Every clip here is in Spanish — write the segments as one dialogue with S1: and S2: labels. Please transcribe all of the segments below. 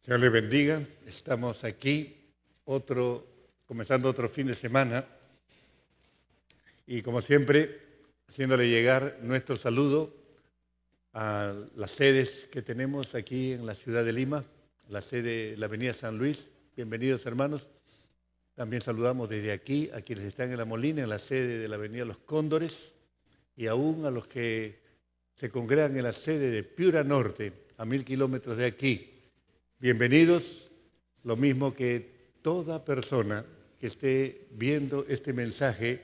S1: Señor les bendiga. Estamos aquí, comenzando otro fin de semana y como siempre, haciéndole llegar nuestro saludo a las sedes que tenemos aquí en la ciudad de Lima, la sede de la Avenida San Luis. Bienvenidos, hermanos. También saludamos desde aquí a quienes están en La Molina, en la sede de la Avenida Los Cóndores, y aún a los que se congregan en la sede de Piura Norte, a 1000 kilómetros de aquí. Bienvenidos, lo mismo que toda persona que esté viendo este mensaje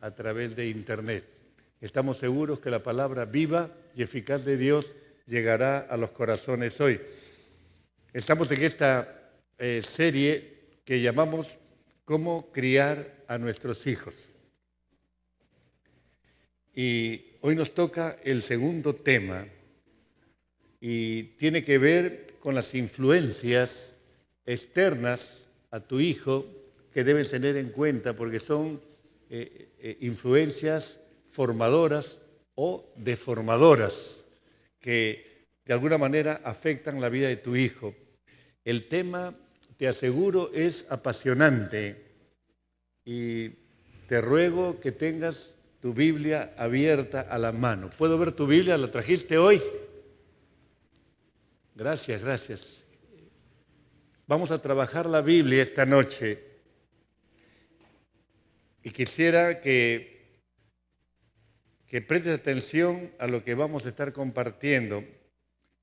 S1: a través de Internet. Estamos seguros que la palabra viva y eficaz de Dios llegará a los corazones hoy. Estamos en esta serie que llamamos ¿Cómo criar a nuestros hijos? Y hoy nos toca el segundo tema y tiene que ver con las influencias externas a tu hijo que debes tener en cuenta porque son influencias formadoras o deformadoras que de alguna manera afectan la vida de tu hijo. El tema, te aseguro, es apasionante y te ruego que tengas tu Biblia abierta a la mano. ¿Puedo ver tu Biblia? ¿La trajiste hoy? Gracias, gracias. Vamos a trabajar la Biblia esta noche y quisiera que prestes atención a lo que vamos a estar compartiendo.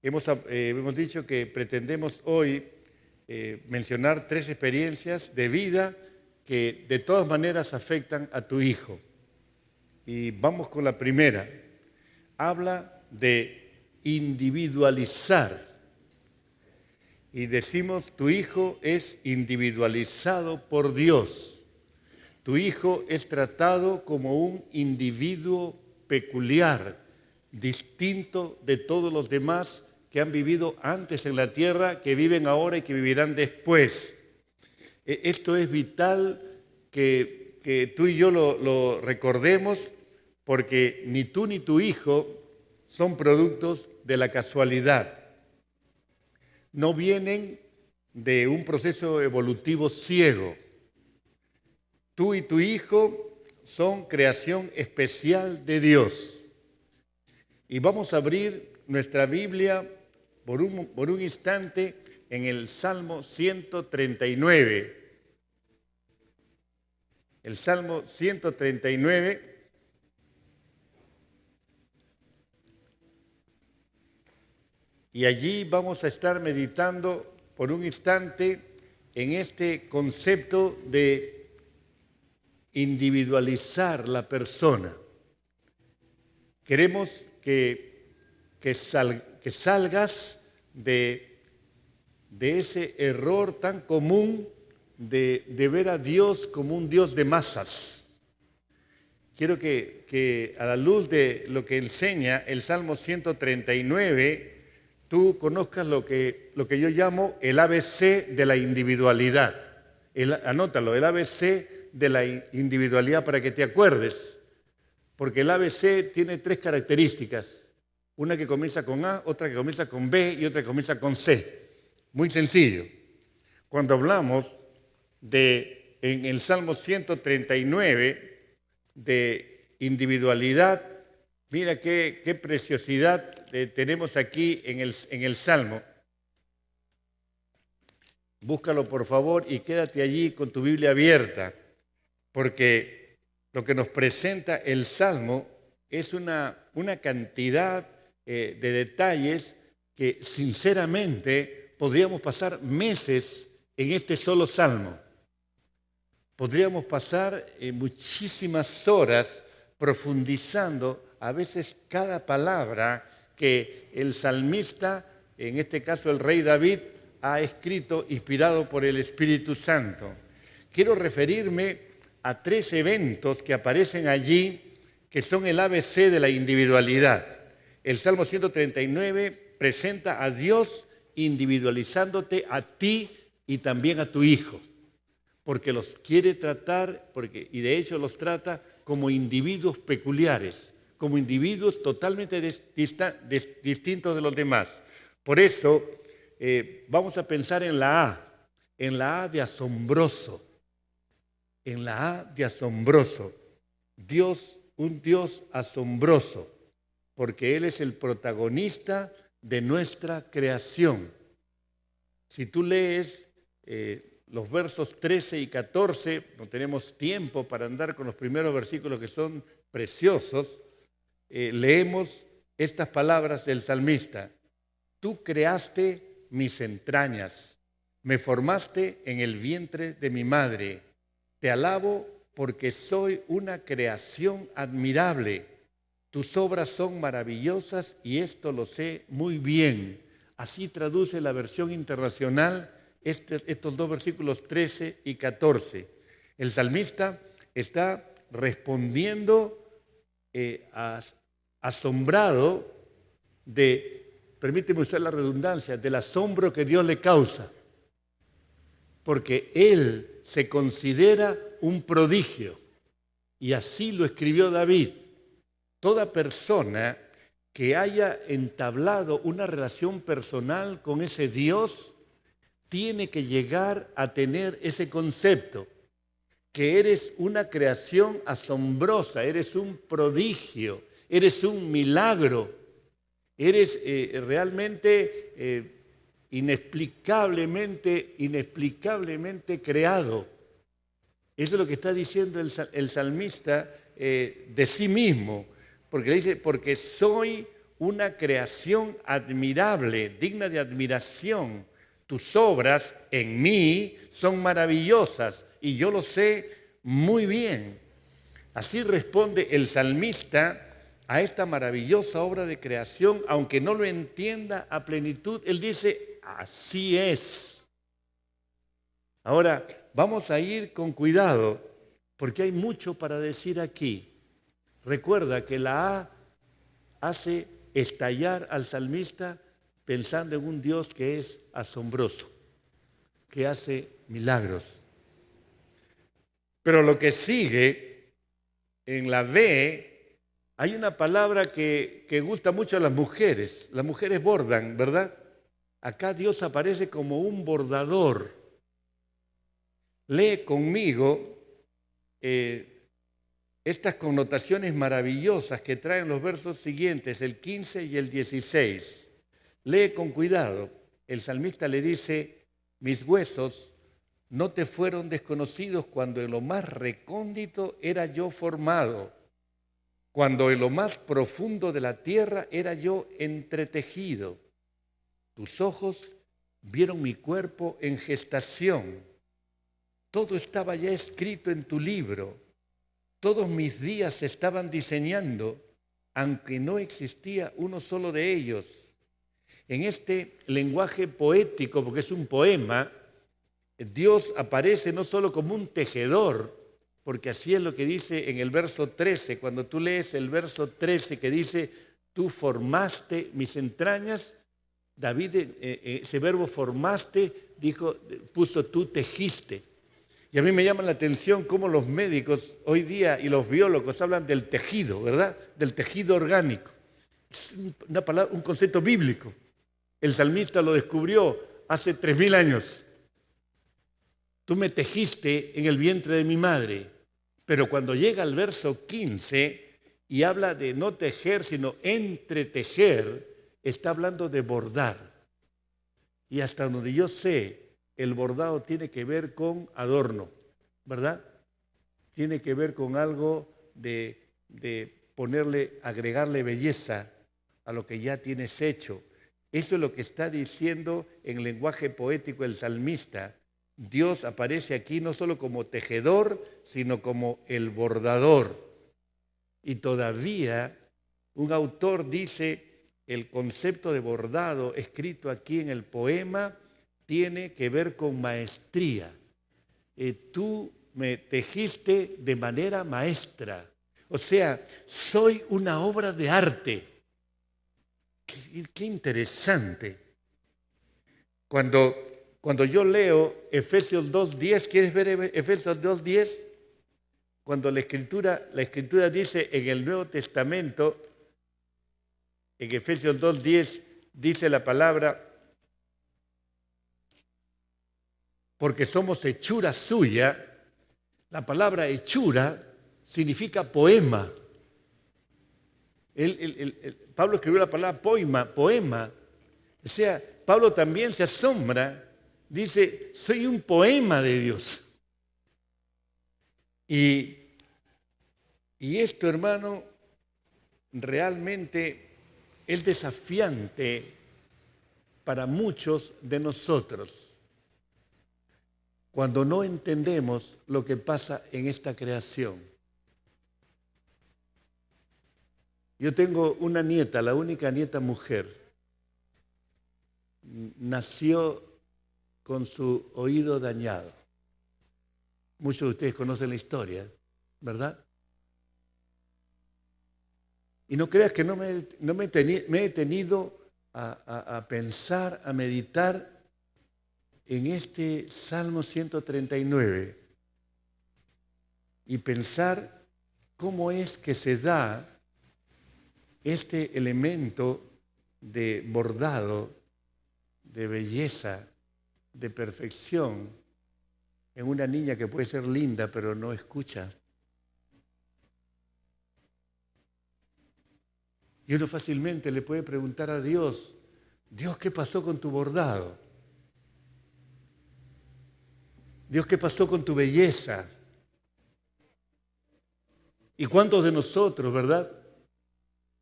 S1: Hemos dicho que pretendemos hoy mencionar 3 experiencias de vida que de todas maneras afectan a tu hijo. Y vamos con la primera. Habla de individualizar. Y decimos, tu hijo es individualizado por Dios. Tu hijo es tratado como un individuo peculiar, distinto de todos los demás que han vivido antes en la tierra, que viven ahora y que vivirán después. Esto es vital que tú y yo lo recordemos, porque ni tú ni tu hijo son productos de la casualidad. No vienen de un proceso evolutivo ciego. Tú y tu hijo son creación especial de Dios. Y vamos a abrir nuestra Biblia por un instante en el Salmo 139. El Salmo 139. Y allí vamos a estar meditando por un instante en este concepto de individualizar la persona. Queremos que salgas de ese error tan común de ver a Dios como un Dios de masas. Quiero que a la luz de lo que enseña el Salmo 139, tú conozcas lo que yo llamo el ABC de la individualidad. Anótalo, el ABC de la individualidad para que te acuerdes. Porque el ABC tiene 3 características. Una que comienza con A, otra que comienza con B y otra que comienza con C. Muy sencillo. Cuando hablamos en el Salmo 139 de individualidad, mira qué preciosidad tenemos aquí en el Salmo. Búscalo por favor y quédate allí con tu Biblia abierta, porque lo que nos presenta el Salmo es una cantidad de detalles que sinceramente podríamos pasar meses en este solo Salmo. Podríamos pasar muchísimas horas profundizando a veces cada palabra que el salmista, en este caso el rey David, ha escrito inspirado por el Espíritu Santo. Quiero referirme a 3 eventos que aparecen allí que son el ABC de la individualidad. El Salmo 139 presenta a Dios individualizándote a ti y también a tu hijo, porque los quiere tratar, y de hecho los trata como individuos peculiares, como individuos totalmente distintos de los demás. Por eso vamos a pensar en la A de asombroso, en la A de asombroso. Dios, un Dios asombroso, porque Él es el protagonista de nuestra creación. Si tú lees los versos 13 y 14, no tenemos tiempo para andar con los primeros versículos que son preciosos, leemos estas palabras del salmista. Tú creaste mis entrañas, me formaste en el vientre de mi madre. Te alabo porque soy una creación admirable. Tus obras son maravillosas y esto lo sé muy bien. Así traduce la versión internacional estos dos versículos 13 y 14. El salmista está respondiendo asombrado permíteme usar la redundancia, del asombro que Dios le causa. Porque él se considera un prodigio. Y así lo escribió David. Toda persona que haya entablado una relación personal con ese Dios tiene que llegar a tener ese concepto, que eres una creación asombrosa, eres un prodigio, eres un milagro, eres realmente inexplicablemente creado. Eso es lo que está diciendo el salmista de sí mismo, porque le dice, porque soy una creación admirable, digna de admiración. Tus obras en mí son maravillosas y yo lo sé muy bien. Así responde el salmista a esta maravillosa obra de creación, aunque no lo entienda a plenitud. Él dice, así es. Ahora, vamos a ir con cuidado, porque hay mucho para decir aquí. Recuerda que la A hace estallar al salmista pensando en un Dios que es asombroso, que hace milagros. Pero lo que sigue, en la B, hay una palabra que gusta mucho a las mujeres. Las mujeres bordan, ¿verdad? Acá Dios aparece como un bordador. Lee conmigo estas connotaciones maravillosas que traen los versos siguientes, el 15 y el 16. Lee con cuidado. El salmista le dice, mis huesos no te fueron desconocidos cuando en lo más recóndito era yo formado, cuando en lo más profundo de la tierra era yo entretejido. Tus ojos vieron mi cuerpo en gestación. Todo estaba ya escrito en tu libro. Todos mis días se estaban diseñando, aunque no existía uno solo de ellos. En este lenguaje poético, porque es un poema, Dios aparece no solo como un tejedor, porque así es lo que dice en el verso 13. Cuando tú lees el verso 13 que dice, tú formaste mis entrañas, David, ese verbo formaste, puso tú tejiste. Y a mí me llama la atención cómo los médicos hoy día y los biólogos hablan del tejido, ¿verdad? Del tejido orgánico. Es un concepto bíblico. El salmista lo descubrió hace 3000 años. Tú me tejiste en el vientre de mi madre. Pero cuando llega al verso 15 y habla de no tejer, sino entretejer, está hablando de bordar. Y hasta donde yo sé, el bordado tiene que ver con adorno, ¿verdad? Tiene que ver con algo de agregarle belleza a lo que ya tienes hecho. Eso es lo que está diciendo en lenguaje poético el salmista. Dios aparece aquí no solo como tejedor, sino como el bordador. Y todavía un autor dice, el concepto de bordado escrito aquí en el poema tiene que ver con maestría. Tú me tejiste de manera maestra. O sea, soy una obra de arte. Qué interesante. Cuando yo leo Efesios 2:10, ¿quieres ver Efesios 2:10? Cuando la escritura dice en el Nuevo Testamento, en Efesios 2:10 dice la palabra, porque somos hechura suya. La palabra hechura significa poema. Pablo escribió la palabra poema. O sea, Pablo también se asombra, dice, soy un poema de Dios. Y esto, hermano, realmente es desafiante para muchos de nosotros cuando no entendemos lo que pasa en esta creación. Yo tengo una nieta, la única nieta mujer. Nació con su oído dañado. Muchos de ustedes conocen la historia, ¿verdad? Y no creas que no me he detenido a pensar, a meditar en este Salmo 139 y pensar cómo es que se da este elemento de bordado, de belleza, de perfección en una niña que puede ser linda pero no escucha. Y uno fácilmente le puede preguntar a Dios, Dios, ¿qué pasó con tu bordado? Dios, ¿qué pasó con tu belleza? ¿Y cuántos de nosotros, verdad?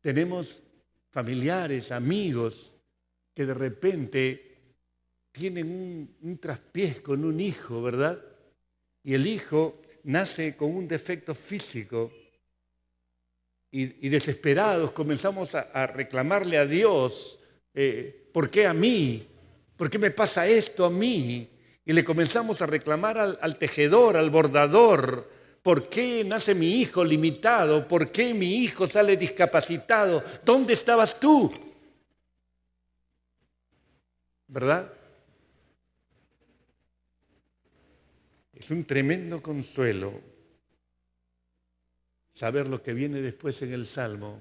S1: Tenemos familiares, amigos, que de repente tienen un traspiés con un hijo, ¿verdad? Y el hijo nace con un defecto físico y desesperados comenzamos a reclamarle a Dios, ¿por qué a mí? ¿Por qué me pasa esto a mí? Y le comenzamos a reclamar al tejedor, al bordador, ¿por qué nace mi hijo limitado? ¿Por qué mi hijo sale discapacitado? ¿Dónde estabas tú? ¿Verdad? Es un tremendo consuelo saber lo que viene después en el Salmo,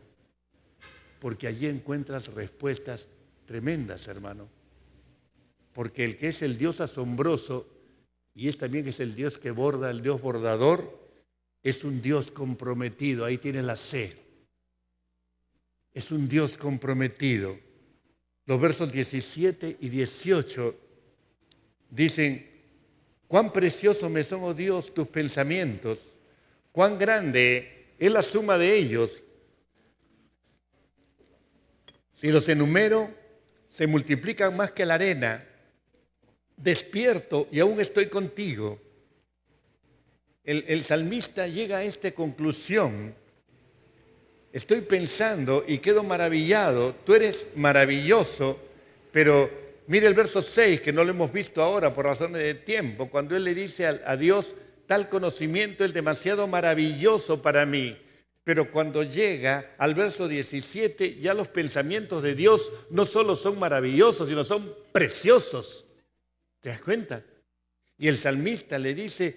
S1: porque allí encuentras respuestas tremendas, hermano. Porque el que es el Dios asombroso, y es también es el Dios que borda, el Dios bordador, es un Dios comprometido. Ahí tiene la C. Es un Dios comprometido. Los versos 17 y 18 dicen, cuán preciosos me son, oh Dios, tus pensamientos, cuán grande es la suma de ellos. Si los enumero, se multiplican más que la arena. Despierto y aún estoy contigo. El salmista llega a esta conclusión. Estoy pensando y quedo maravillado. Tú eres maravilloso, pero mire el verso 6, que no lo hemos visto ahora por razones de tiempo, cuando él le dice a Dios, tal conocimiento es demasiado maravilloso para mí. Pero cuando llega al verso 17, ya los pensamientos de Dios no solo son maravillosos, sino son preciosos. ¿Te das cuenta? Y el salmista le dice,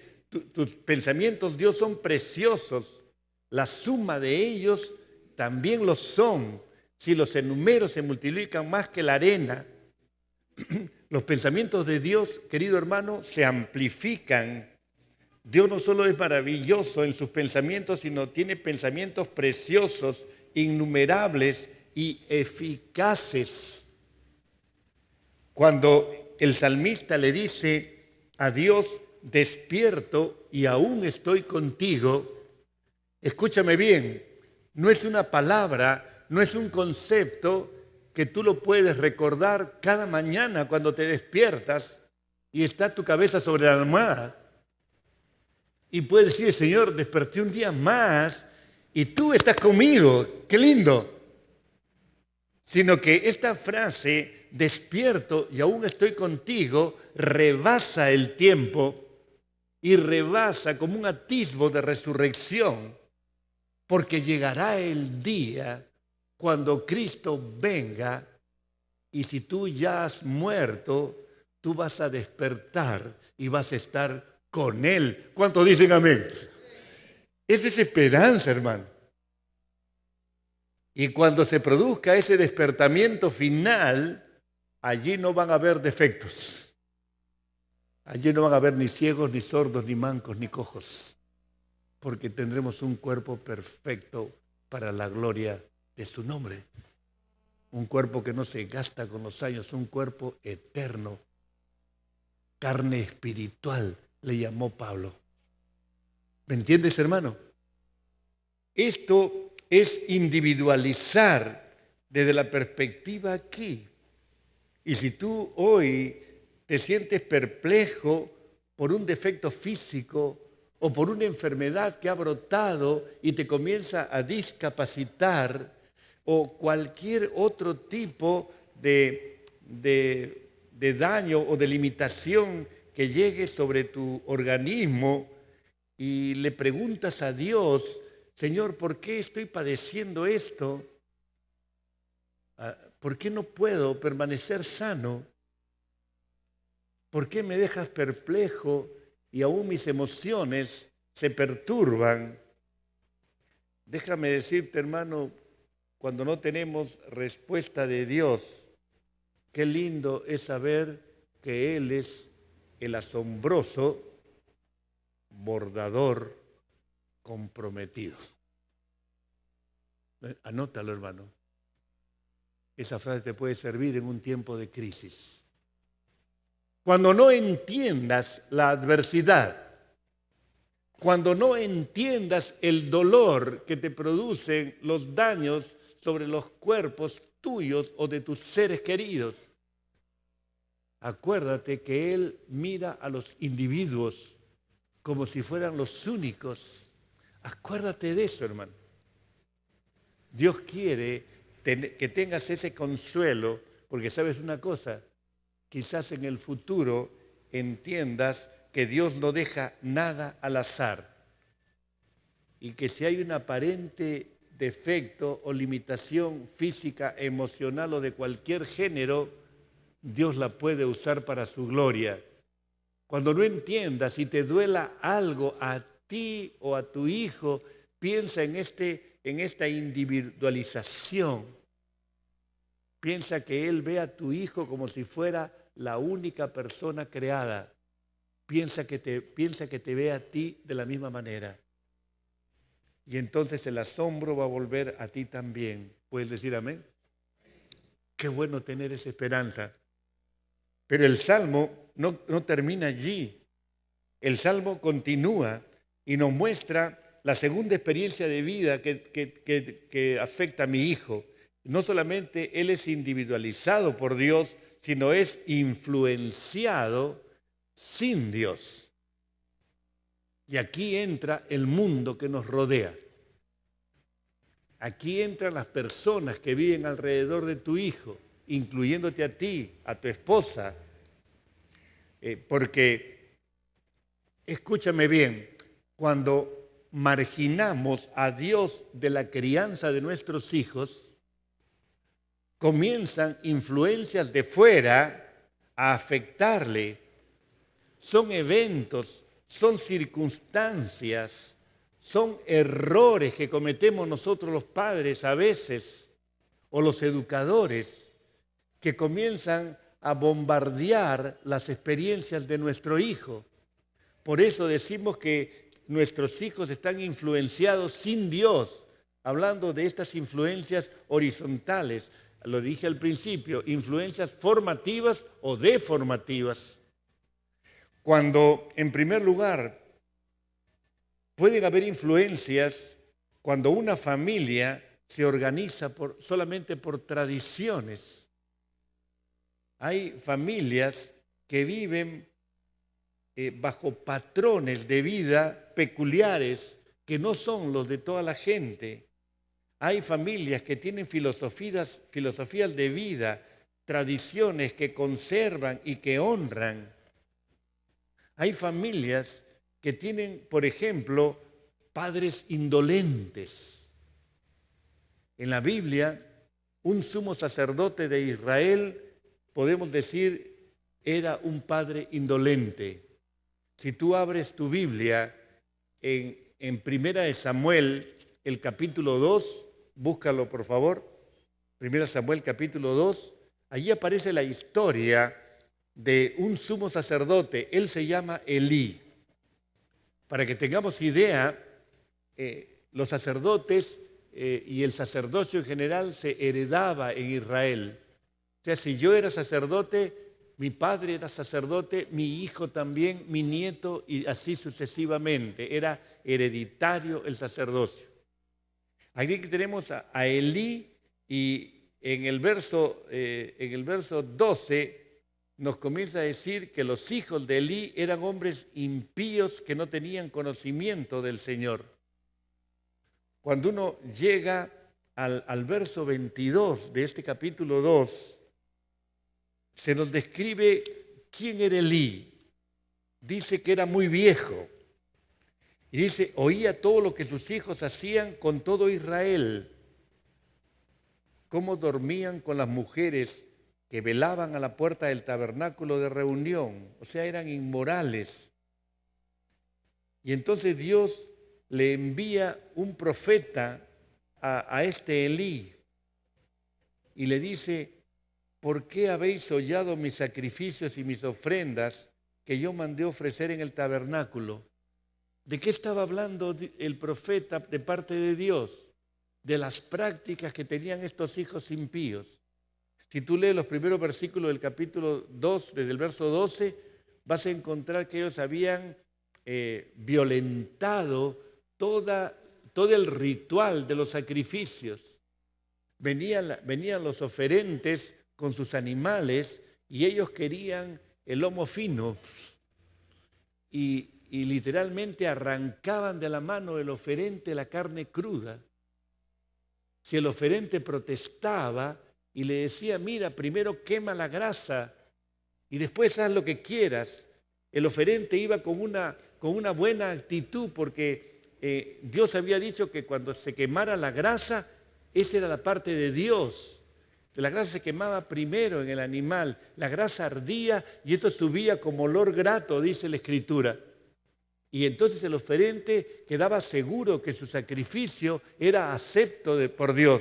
S1: tus pensamientos, Dios, son preciosos. La suma de ellos también lo son. Si los enumero, se multiplican más que la arena. Los pensamientos de Dios, querido hermano, se amplifican. Dios no solo es maravilloso en sus pensamientos, sino tiene pensamientos preciosos, innumerables y eficaces. Cuando el salmista le dice a Dios, despierto y aún estoy contigo, escúchame bien, no es una palabra, no es un concepto que tú lo puedes recordar cada mañana cuando te despiertas y está tu cabeza sobre la almohada. Y puedes decir, Señor, desperté un día más y tú estás conmigo, qué lindo. Sino que esta frase, despierto y aún estoy contigo, rebasa el tiempo y rebasa como un atisbo de resurrección, porque llegará el día cuando Cristo venga y si tú ya has muerto, tú vas a despertar y vas a estar con Él. ¿Cuántos dicen amén? Esa es esperanza, hermano. Y cuando se produzca ese despertamiento final, allí no van a haber defectos. Allí no van a haber ni ciegos, ni sordos, ni mancos, ni cojos, porque tendremos un cuerpo perfecto para la gloria de su nombre. Un cuerpo que no se gasta con los años, un cuerpo eterno. Carne espiritual, le llamó Pablo. ¿Me entiendes, hermano? Esto es individualizar desde la perspectiva aquí. Y si tú hoy te sientes perplejo por un defecto físico o por una enfermedad que ha brotado y te comienza a discapacitar, o cualquier otro tipo de daño o de limitación que llegue sobre tu organismo, y le preguntas a Dios, Señor, ¿por qué estoy padeciendo esto? ¿Por qué no puedo permanecer sano? ¿Por qué me dejas perplejo y aún mis emociones se perturban? Déjame decirte, hermano, cuando no tenemos respuesta de Dios, qué lindo es saber que Él es el asombroso bordador comprometido. Anótalo, hermano. Esa frase te puede servir en un tiempo de crisis. Cuando no entiendas la adversidad, cuando no entiendas el dolor que te producen los daños sobre los cuerpos tuyos o de tus seres queridos, acuérdate que Él mira a los individuos como si fueran los únicos. Acuérdate de eso, hermano. Dios quiere que tengas ese consuelo, porque sabes una cosa, quizás en el futuro entiendas que Dios no deja nada al azar y que si hay un aparente defecto o limitación física, emocional o de cualquier género, Dios la puede usar para su gloria. Cuando no entiendas y te duela algo a ti o a tu hijo, piensa en esta individualización. Piensa que Él ve a tu hijo como si fuera la única persona creada. Piensa que te ve a ti de la misma manera. Y entonces el asombro va a volver a ti también. ¿Puedes decir amén? Qué bueno tener esa esperanza. Pero el Salmo no termina allí. El Salmo continúa y nos muestra la segunda experiencia de vida que afecta a mi hijo. No solamente él es individualizado por Dios, sino es influenciado sin Dios. Y aquí entra el mundo que nos rodea. Aquí entran las personas que viven alrededor de tu hijo, incluyéndote a ti, a tu esposa. Porque, escúchame bien, cuando marginamos a Dios de la crianza de nuestros hijos, comienzan influencias de fuera a afectarle. Son eventos, son circunstancias, son errores que cometemos nosotros los padres a veces, o los educadores, que comienzan a bombardear las experiencias de nuestro hijo. Por eso decimos que nuestros hijos están influenciados sin Dios, hablando de estas influencias horizontales. Lo dije al principio, influencias formativas o deformativas. Cuando, en primer lugar, pueden haber influencias cuando una familia se organiza solamente por tradiciones. Hay familias que viven bajo patrones de vida peculiares que no son los de toda la gente. Hay familias que tienen filosofías de vida, tradiciones que conservan y que honran. Hay familias que tienen, por ejemplo, padres indolentes. En la Biblia, un sumo sacerdote de Israel, podemos decir, era un padre indolente. Si tú abres tu Biblia en Primera de Samuel, el capítulo 2, búscalo por favor, Primera Samuel capítulo 2, allí aparece la historia de un sumo sacerdote. Él se llama Elí. Para que tengamos idea, los sacerdotes y el sacerdocio en general se heredaba en Israel. O sea, si yo era sacerdote, mi padre era sacerdote, mi hijo también, mi nieto, y así sucesivamente. Era hereditario el sacerdocio. Aquí tenemos a Elí, y en el verso 12 nos comienza a decir que los hijos de Elí eran hombres impíos que no tenían conocimiento del Señor. Cuando uno llega al verso 22 de este capítulo 2, se nos describe quién era Elí. Dice que era muy viejo. Y dice, oía todo lo que sus hijos hacían con todo Israel. Cómo dormían con las mujeres que velaban a la puerta del tabernáculo de reunión. O sea, eran inmorales. Y entonces Dios le envía un profeta a este Elí y le dice, ¿por qué habéis hollado mis sacrificios y mis ofrendas que yo mandé ofrecer en el tabernáculo? ¿De qué estaba hablando el profeta de parte de Dios? De las prácticas que tenían estos hijos impíos. Si tú lees los primeros versículos del capítulo 2, desde el verso 12, vas a encontrar que ellos habían violentado todo el ritual de los sacrificios. Venían los oferentes con sus animales y ellos querían el lomo fino y literalmente arrancaban de la mano del oferente la carne cruda. Si el oferente protestaba y le decía, mira, primero quema la grasa y después haz lo que quieras, el oferente iba con una buena actitud porque Dios había dicho que cuando se quemara la grasa, esa era la parte de Dios. La grasa se quemaba primero en el animal, la grasa ardía y esto subía como olor grato, dice la Escritura. Y entonces el oferente quedaba seguro que su sacrificio era acepto por Dios.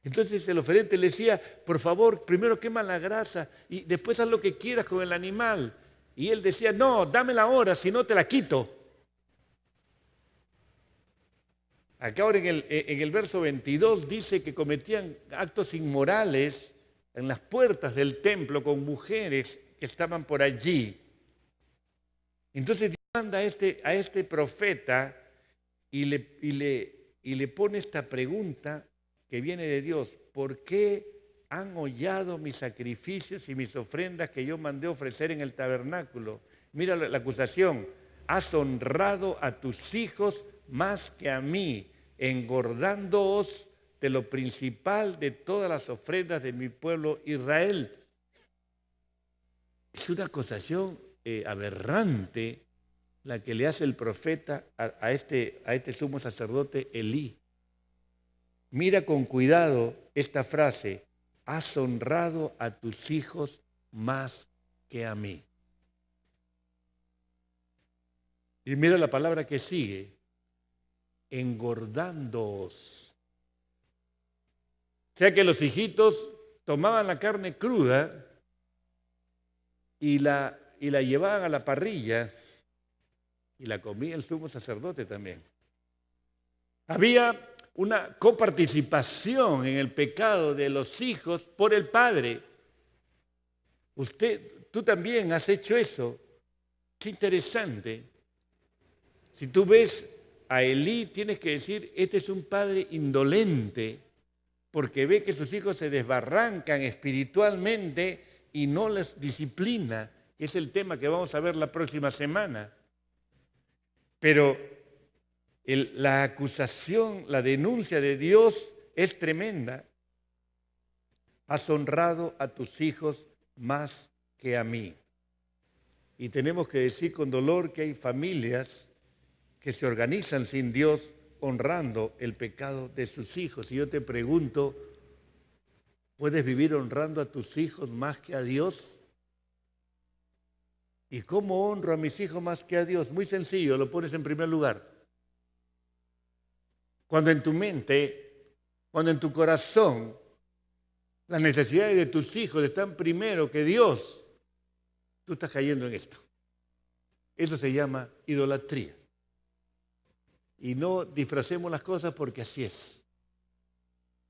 S1: Entonces el oferente le decía, por favor, primero quema la grasa y después haz lo que quieras con el animal. Y él decía, no, dámela ahora, si no te la quito. Acá ahora en el verso 22 dice que cometían actos inmorales en las puertas del templo con mujeres que estaban por allí. Entonces Dios manda a este profeta y le pone esta pregunta que viene de Dios. ¿Por qué han hollado mis sacrificios y mis ofrendas que yo mandé ofrecer en el tabernáculo? Mira la acusación. Has honrado a tus hijos más que a mí, engordándoos de lo principal de todas las ofrendas de mi pueblo Israel. Es una acusación aberrante la que le hace el profeta a este sumo sacerdote Elí. Mira con cuidado esta frase, has honrado a tus hijos más que a mí. Y mira la palabra que sigue, engordándoos. O sea que los hijitos tomaban la carne cruda y la llevaban a la parrilla y la comía el sumo sacerdote también. Había una coparticipación en el pecado de los hijos por el padre. Tú también has hecho eso. Qué interesante. Si tú ves a Elí, tienes que decir, este es un padre indolente, porque ve que sus hijos se desbarrancan espiritualmente y no les disciplina, que es el tema que vamos a ver la próxima semana. Pero la acusación, la denuncia de Dios es tremenda. Has honrado a tus hijos más que a mí. Y tenemos que decir con dolor que hay familias que se organizan sin Dios honrando el pecado de sus hijos. Y yo te pregunto, ¿puedes vivir honrando a tus hijos más que a Dios? ¿Y cómo honro a mis hijos más que a Dios? Muy sencillo, lo pones en primer lugar. Cuando en tu mente, cuando en tu corazón, las necesidades de tus hijos están primero que Dios, tú estás cayendo en esto. Eso se llama idolatría. Y no disfracemos las cosas porque así es.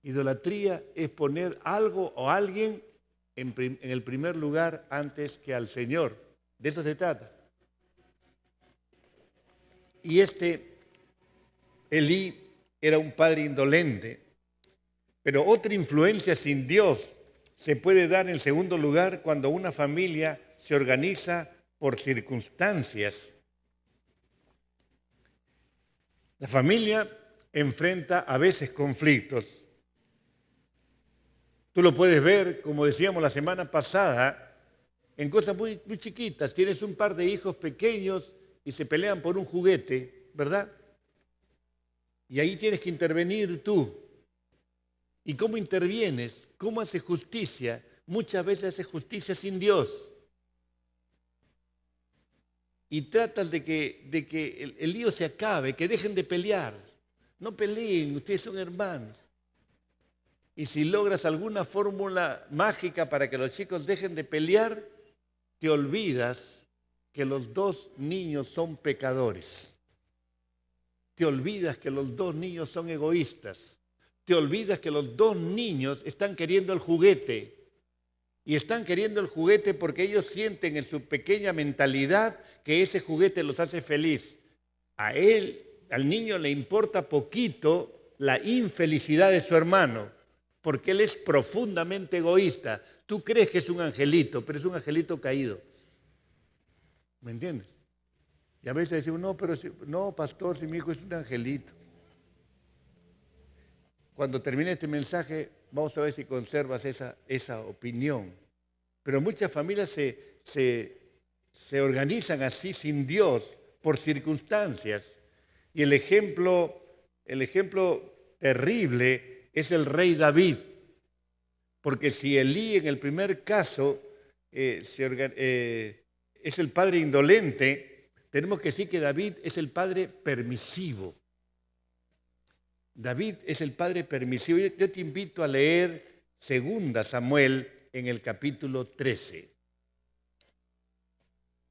S1: Idolatría es poner algo o alguien en el primer lugar antes que al Señor. De eso se trata. Y Elí era un padre indolente, pero otra influencia sin Dios se puede dar en segundo lugar cuando una familia se organiza por circunstancias. La familia enfrenta a veces conflictos. Tú lo puedes ver, como decíamos la semana pasada, en cosas muy, muy chiquitas. Tienes un par de hijos pequeños y se pelean por un juguete, ¿verdad? Y ahí tienes que intervenir tú. ¿Y cómo intervienes? ¿Cómo haces justicia? Muchas veces haces justicia sin Dios. Y tratas de que el lío se acabe, que dejen de pelear. No peleen, ustedes son hermanos. Y si logras alguna fórmula mágica para que los chicos dejen de pelear, te olvidas que los dos niños son pecadores. Te olvidas que los dos niños son egoístas. Te olvidas que los dos niños están queriendo el juguete. Y están queriendo el juguete porque ellos sienten en su pequeña mentalidad que ese juguete los hace feliz. Al niño le importa poquito la infelicidad de su hermano, porque él es profundamente egoísta. Tú crees que es un angelito, pero es un angelito caído. ¿Me entiendes? Y a veces decimos, no, pastor, si mi hijo es un angelito. Cuando termine este mensaje, vamos a ver si conservas esa opinión. Pero muchas familias se organizan así sin Dios, por circunstancias. Y el ejemplo terrible es el rey David. Porque si Elí en el primer caso es el padre indolente, tenemos que decir que David es el padre permisivo. David es el padre permisivo. Yo te invito a leer 2 Samuel en el capítulo 13.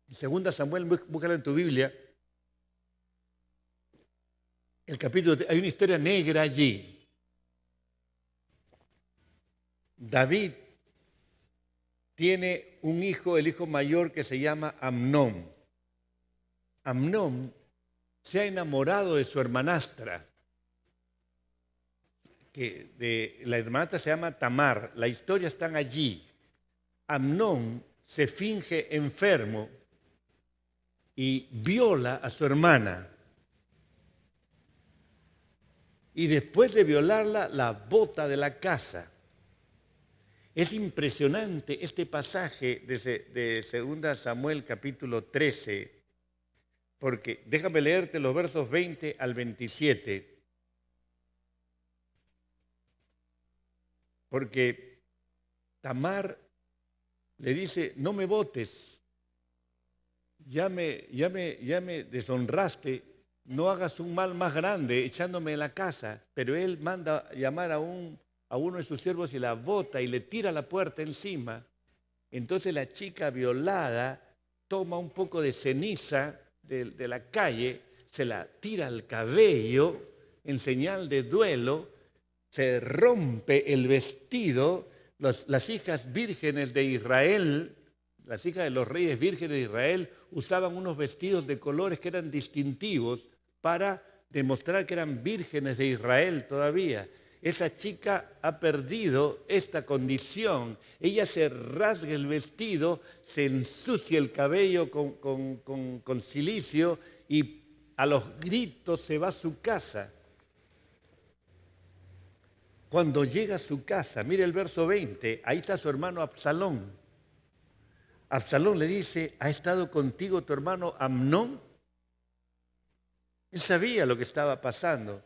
S1: 2 Samuel, búscalo en tu Biblia. Hay una historia negra allí. David tiene un hijo, el hijo mayor, que se llama Amnón. Amnón se ha enamorado de su hermanastra. La hermanastra se llama Tamar. La historia está allí. Amnón se finge enfermo y viola a su hermana. Y después de violarla, la bota de la casa. Es impresionante este pasaje de 2 Samuel capítulo 13, porque déjame leerte los versos 20 al 27. Porque Tamar le dice, no me votes, ya me deshonraste, no hagas un mal más grande echándome en la casa. Pero él manda llamar a uno de sus siervos y la bota y le tira la puerta encima. Entonces la chica violada toma un poco de ceniza de la calle, se la tira al cabello en señal de duelo, se rompe el vestido. Las hijas vírgenes de Israel, las hijas de los reyes vírgenes de Israel, usaban unos vestidos de colores que eran distintivos para demostrar que eran vírgenes de Israel todavía. Esa chica ha perdido esta condición. Ella se rasga el vestido, se ensucia el cabello con silicio y a los gritos se va a su casa. Cuando llega a su casa, mire el verso 20, ahí está su hermano Absalón. Absalón le dice, ¿ha estado contigo tu hermano Amnón? Él sabía lo que estaba pasando.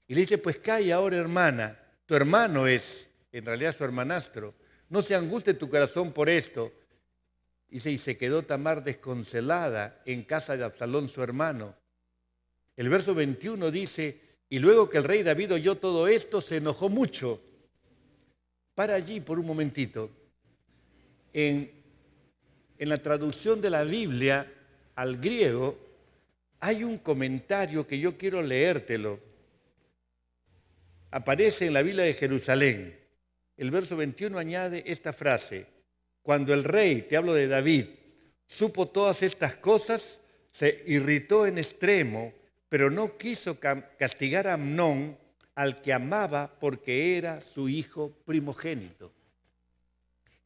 S1: Y le dice, pues calla ahora, hermana, tu hermano es, en realidad su hermanastro. No se angustie tu corazón por esto. Dice, y se quedó Tamar desconsolada en casa de Absalón, su hermano. El verso 21 dice, y luego que el rey David oyó todo esto, se enojó mucho. Para allí por un momentito. En en la traducción de la Biblia al griego, hay un comentario que yo quiero leértelo. Aparece en la Biblia de Jerusalén. El verso 21 añade esta frase: cuando el rey, te hablo de David, supo todas estas cosas, se irritó en extremo, pero no quiso castigar a Amnón, al que amaba porque era su hijo primogénito.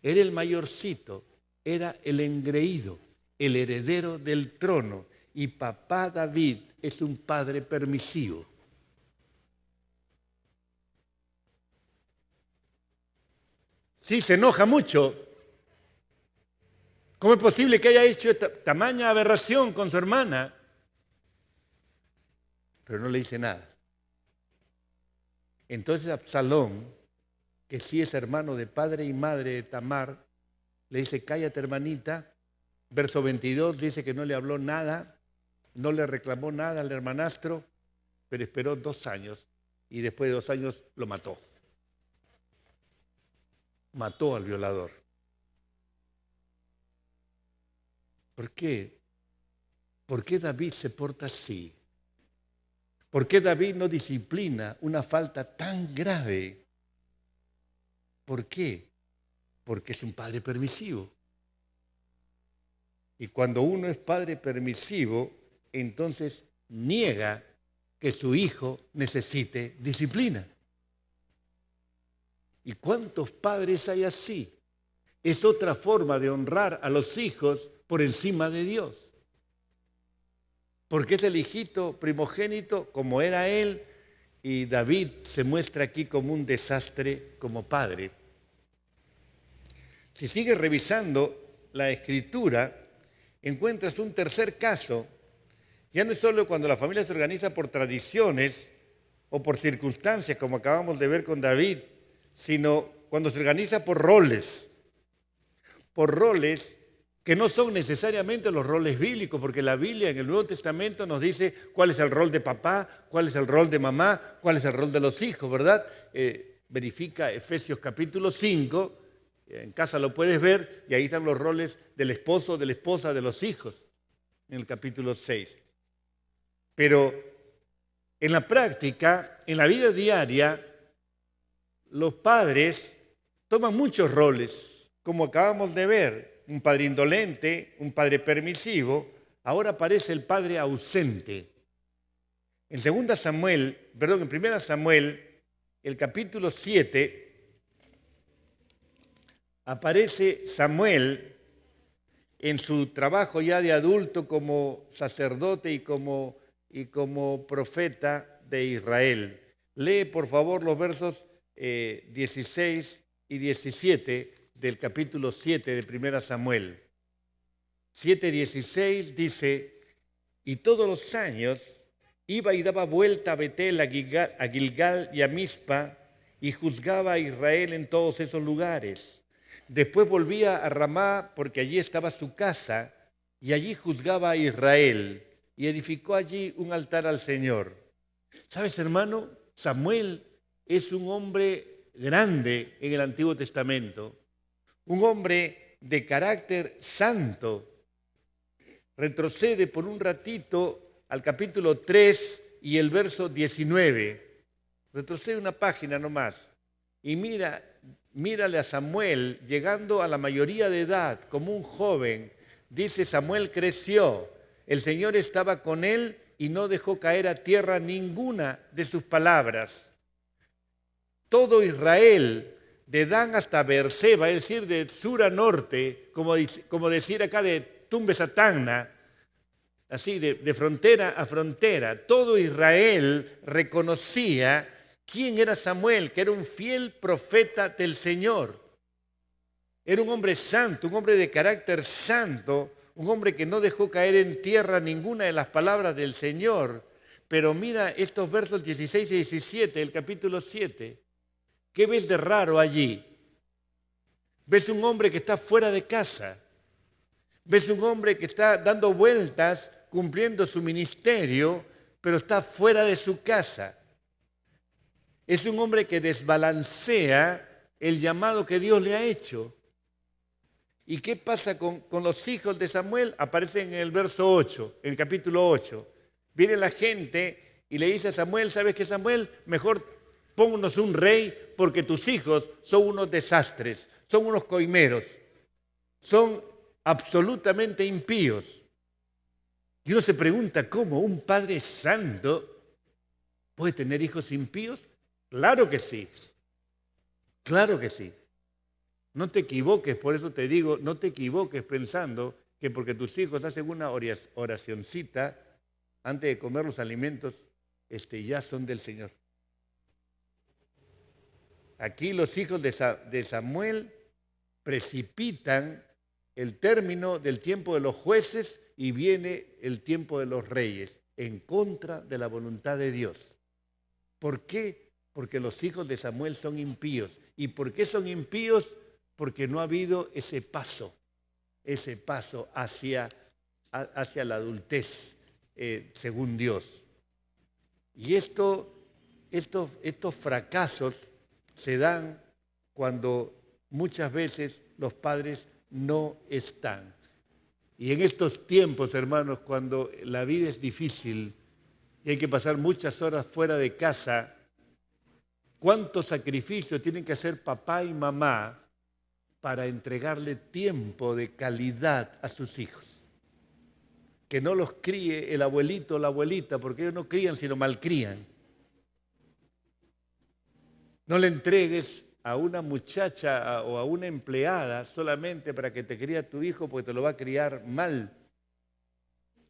S1: Era el mayorcito, era el engreído, el heredero del trono. Y papá David es un padre permisivo. Sí, se enoja mucho. ¿Cómo es posible que haya hecho esta tamaña aberración con su hermana? Pero no le dice nada. Entonces Absalón, que sí es hermano de padre y madre de Tamar, le dice: cállate, hermanita. Verso 22 dice que no le habló nada, no le reclamó nada al hermanastro, pero esperó 2 años y después de 2 años lo mató. Mató al violador. ¿Por qué? ¿Por qué David se porta así? ¿Por qué David no disciplina una falta tan grave? ¿Por qué? Porque es un padre permisivo. Y cuando uno es padre permisivo, entonces niega que su hijo necesite disciplina. ¿Y cuántos padres hay así? Es otra forma de honrar a los hijos por encima de Dios. Porque es el hijito primogénito como era él, y David se muestra aquí como un desastre como padre. Si sigues revisando la Escritura, encuentras un tercer caso. Ya no es solo cuando la familia se organiza por tradiciones o por circunstancias, como acabamos de ver con David, sino cuando se organiza por roles que no son necesariamente los roles bíblicos, porque la Biblia en el Nuevo Testamento nos dice cuál es el rol de papá, cuál es el rol de mamá, cuál es el rol de los hijos, ¿verdad? Verifica Efesios capítulo 5, en casa lo puedes ver, y ahí están los roles del esposo, de la esposa, de los hijos, en el capítulo 6. Pero en la práctica, en la vida diaria, los padres toman muchos roles, como acabamos de ver. Un padre indolente, un padre permisivo. Ahora aparece el padre ausente. En 1 Samuel, el capítulo 7, aparece Samuel en su trabajo ya de adulto como sacerdote y como profeta de Israel. Lee, por favor, los versos 16 y 17 del capítulo 7 de 1 Samuel. 7:16 dice: y todos los años iba y daba vuelta a Betel, a Gilgal y a Mizpa, y juzgaba a Israel en todos esos lugares. Después volvía a Ramá, porque allí estaba su casa, y allí juzgaba a Israel, y edificó allí un altar al Señor. ¿Sabes, hermano? Samuel es un hombre grande en el Antiguo Testamento. Un hombre de carácter santo. Retrocede por un ratito al capítulo 3 y el verso 19. Retrocede una página nomás. Y mírale a Samuel llegando a la mayoría de edad, como un joven. Dice: Samuel creció, el Señor estaba con él y no dejó caer a tierra ninguna de sus palabras. Todo Israel, de Dan hasta Beerseba, es decir, de sur a norte, como decir acá de Tumbes a Tacna, así de frontera a frontera, todo Israel reconocía quién era Samuel, que era un fiel profeta del Señor. Era un hombre santo, un hombre de carácter santo, un hombre que no dejó caer en tierra ninguna de las palabras del Señor. Pero mira estos versos 16 y 17 del capítulo 7. ¿Qué ves de raro allí? Ves un hombre que está fuera de casa. Ves un hombre que está dando vueltas, cumpliendo su ministerio, pero está fuera de su casa. Es un hombre que desbalancea el llamado que Dios le ha hecho. ¿Y qué pasa con los hijos de Samuel? Aparecen en el verso 8, en el capítulo 8. Viene la gente y le dice a Samuel, ¿sabes qué, Samuel? Mejor pónganos un rey porque tus hijos son unos desastres, son unos coimeros, son absolutamente impíos. Y uno se pregunta, ¿cómo un padre santo puede tener hijos impíos? Claro que sí, claro que sí. No te equivoques, por eso te digo, no te equivoques pensando que porque tus hijos hacen una oracioncita antes de comer los alimentos, ya son del Señor. Aquí los hijos de Samuel precipitan el término del tiempo de los jueces y viene el tiempo de los reyes, en contra de la voluntad de Dios. ¿Por qué? Porque los hijos de Samuel son impíos. ¿Y por qué son impíos? Porque no ha habido ese paso hacia la adultez, según Dios. Y estos fracasos se dan cuando muchas veces los padres no están. Y en estos tiempos, hermanos, cuando la vida es difícil y hay que pasar muchas horas fuera de casa, ¿cuántos sacrificios tienen que hacer papá y mamá para entregarle tiempo de calidad a sus hijos? Que no los críe el abuelito o la abuelita, porque ellos no crían sino malcrían. No le entregues a una muchacha o a una empleada solamente para que te críe a tu hijo, porque te lo va a criar mal.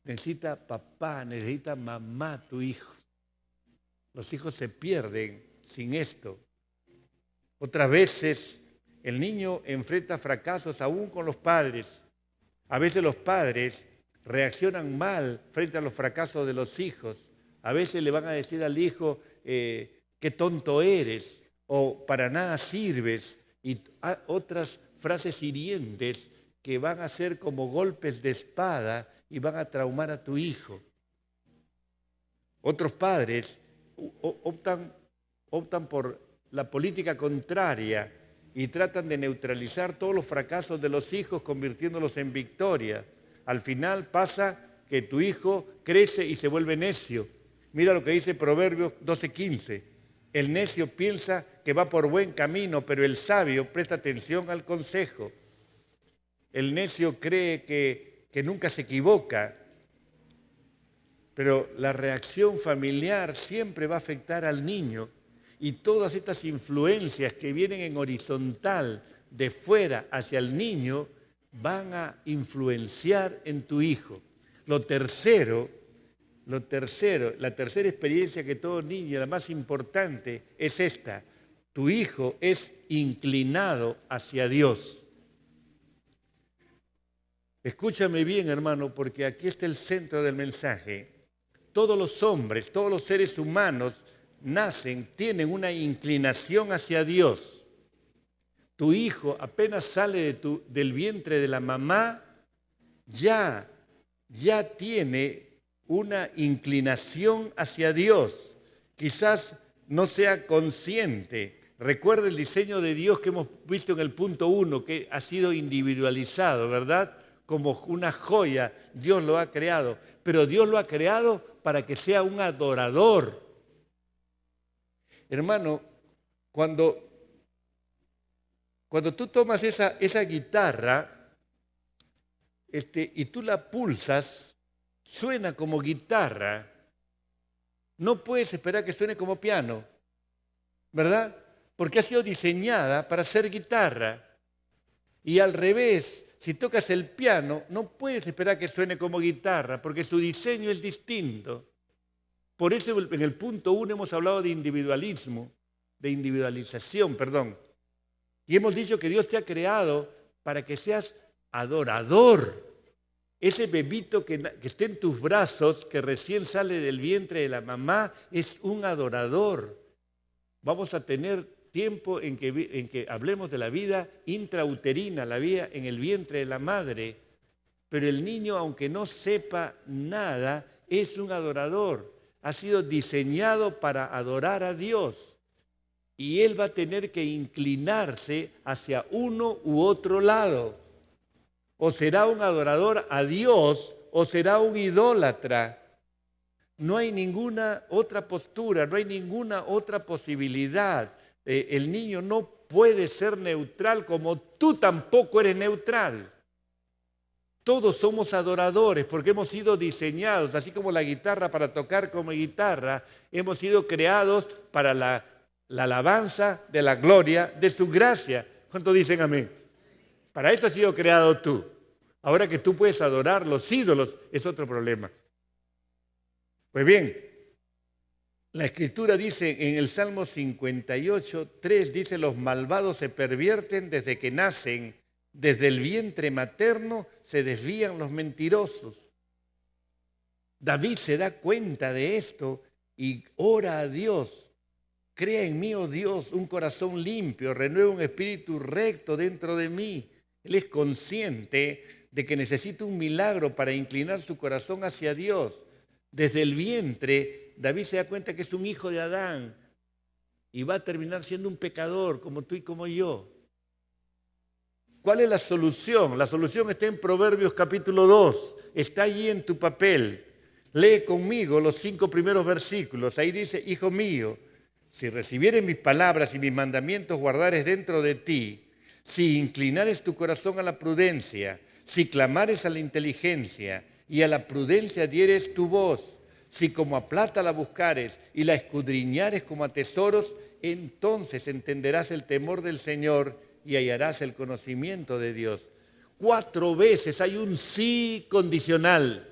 S1: Necesita papá, necesita mamá tu hijo. Los hijos se pierden sin esto. Otras veces el niño enfrenta fracasos aún con los padres. A veces los padres reaccionan mal frente a los fracasos de los hijos. A veces le van a decir al hijo, qué tonto eres, o para nada sirves, y otras frases hirientes que van a ser como golpes de espada y van a traumar a tu hijo. Otros padres optan por la política contraria y tratan de neutralizar todos los fracasos de los hijos convirtiéndolos en victoria. Al final pasa que tu hijo crece y se vuelve necio. Mira lo que dice Proverbios 12:15. El necio piensa que va por buen camino, pero el sabio presta atención al consejo. El necio cree que nunca se equivoca, pero la reacción familiar siempre va a afectar al niño. Y todas estas influencias que vienen en horizontal de fuera hacia el niño van a influenciar en tu hijo. La tercera experiencia que todo niño, la más importante, es esta. Tu hijo es inclinado hacia Dios. Escúchame bien, hermano, porque aquí está el centro del mensaje. Todos los hombres, todos los seres humanos tienen una inclinación hacia Dios. Tu hijo apenas sale del vientre de la mamá, ya tiene una inclinación hacia Dios. Quizás no sea consciente. Recuerda el diseño de Dios que hemos visto en el punto 1, que ha sido individualizado, ¿verdad? Como una joya, Dios lo ha creado. Pero Dios lo ha creado para que sea un adorador. Hermano, cuando tú tomas esa guitarra y tú la pulsas, suena como guitarra. No puedes esperar que suene como piano, ¿verdad? Porque ha sido diseñada para ser guitarra. Y al revés, si tocas el piano, no puedes esperar que suene como guitarra, porque su diseño es distinto. Por eso en el punto 1 hemos hablado de individualización. Y hemos dicho que Dios te ha creado para que seas adorador. Ese bebito que esté en tus brazos, que recién sale del vientre de la mamá, es un adorador. Vamos a tener tiempo en que hablemos de la vida intrauterina, la vida en el vientre de la madre. Pero el niño, aunque no sepa nada, es un adorador. Ha sido diseñado para adorar a Dios. Y él va a tener que inclinarse hacia uno u otro lado. O será un adorador a Dios o será un idólatra. No hay ninguna otra postura, no hay ninguna otra posibilidad. El niño no puede ser neutral como tú tampoco eres neutral. Todos somos adoradores porque hemos sido diseñados, así como la guitarra para tocar como guitarra, hemos sido creados para la alabanza de la gloria de su gracia. ¿Cuántos dicen amén? Para esto has sido creado tú. Ahora que tú puedes adorar los ídolos es otro problema. Pues bien, la Escritura dice en el Salmo 58, 3, dice, los malvados se pervierten desde que nacen, desde el vientre materno se desvían los mentirosos. David se da cuenta de esto y ora a Dios. Crea en mí, oh Dios, un corazón limpio, renueva un espíritu recto dentro de mí. Él es consciente de que necesita un milagro para inclinar su corazón hacia Dios. Desde el vientre, David se da cuenta que es un hijo de Adán y va a terminar siendo un pecador como tú y como yo. ¿Cuál es la solución? La solución está en Proverbios capítulo 2. Está allí en tu papel. Lee conmigo los 5 primeros versículos. Ahí dice, hijo mío, si recibieres mis palabras y mis mandamientos guardares dentro de ti, si inclinares tu corazón a la prudencia, si clamares a la inteligencia y a la prudencia dieres tu voz, si como a plata la buscares y la escudriñares como a tesoros, entonces entenderás el temor del Señor y hallarás el conocimiento de Dios. 4 veces hay un sí condicional.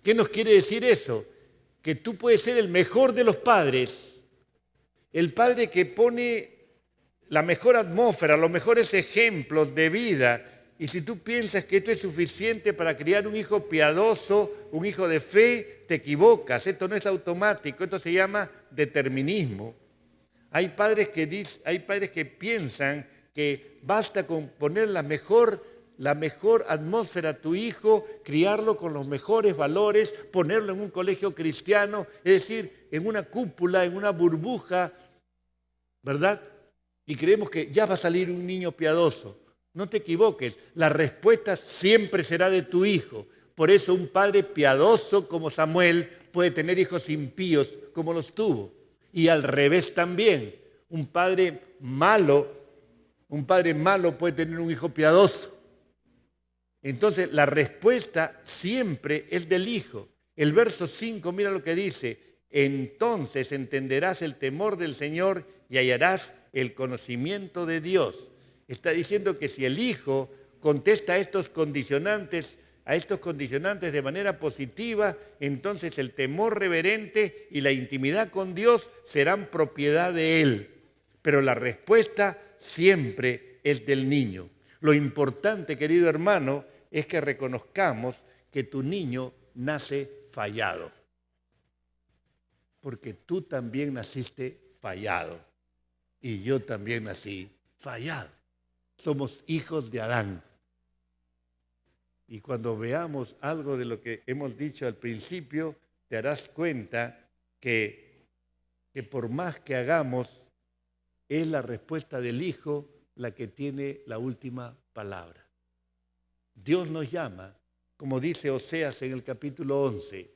S1: ¿Qué nos quiere decir eso? Que tú puedes ser el mejor de los padres, el padre que pone la mejor atmósfera, los mejores ejemplos de vida. Y si tú piensas que esto es suficiente para criar un hijo piadoso, un hijo de fe, te equivocas. Esto no es automático, esto se llama determinismo. Hay padres que piensan que basta con poner la mejor atmósfera a tu hijo, criarlo con los mejores valores, ponerlo en un colegio cristiano, es decir, en una cúpula, en una burbuja, ¿verdad? Y creemos que ya va a salir un niño piadoso. No te equivoques, la respuesta siempre será de tu hijo. Por eso un padre piadoso como Samuel puede tener hijos impíos como los tuvo. Y al revés también, un padre malo puede tener un hijo piadoso. Entonces la respuesta siempre es del hijo. El verso 5, mira lo que dice, entonces entenderás el temor del Señor y hallarás el conocimiento de Dios. Está diciendo que si el hijo contesta a estos condicionantes de manera positiva, entonces el temor reverente y la intimidad con Dios serán propiedad de él. Pero la respuesta siempre es del niño. Lo importante, querido hermano, es que reconozcamos que tu niño nace fallado. Porque tú también naciste fallado. Y yo también nací fallado. Somos hijos de Adán. Y cuando veamos algo de lo que hemos dicho al principio, te darás cuenta que por más que hagamos, es la respuesta del Hijo la que tiene la última palabra. Dios nos llama, como dice Oseas en el capítulo 11.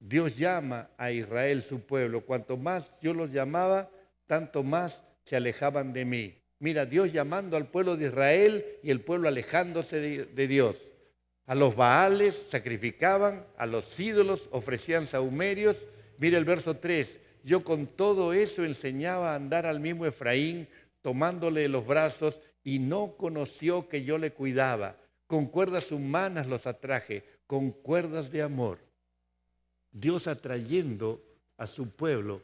S1: Dios llama a Israel, su pueblo. Cuanto más yo los llamaba, tanto más se alejaban de mí. Mira, Dios llamando al pueblo de Israel y el pueblo alejándose de Dios. A los Baales sacrificaban, a los ídolos ofrecían sahumerios. Mira el verso 3. Yo con todo eso enseñaba a andar al mismo Efraín, tomándole de los brazos, y no conoció que yo le cuidaba. Con cuerdas humanas los atraje, con cuerdas de amor. Dios atrayendo a su pueblo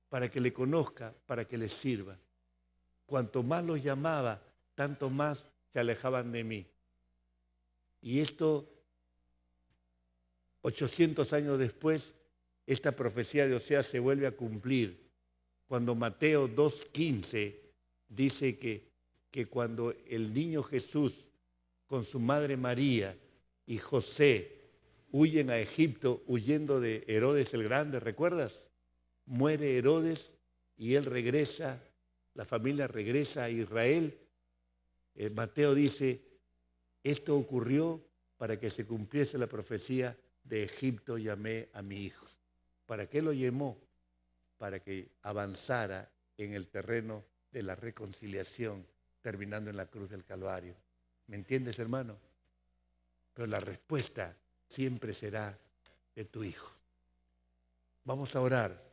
S1: para que le conozca, para que le sirva. Cuanto más los llamaba, tanto más se alejaban de mí. Y esto, 800 años después, esta profecía de Oseas se vuelve a cumplir. Cuando Mateo 2:15 dice que cuando el niño Jesús con su madre María y José huyen a Egipto huyendo de Herodes el Grande, ¿recuerdas? Muere Herodes y él regresa, la familia regresa a Israel. Mateo dice Esto ocurrió para que se cumpliese la profecía: de Egipto llamé a mi hijo. ¿Para qué lo llamó? Para que avanzara en el terreno de la reconciliación, terminando en la cruz del Calvario. ¿Me entiendes, hermano? Pero la respuesta siempre será de tu hijo. Vamos a orar.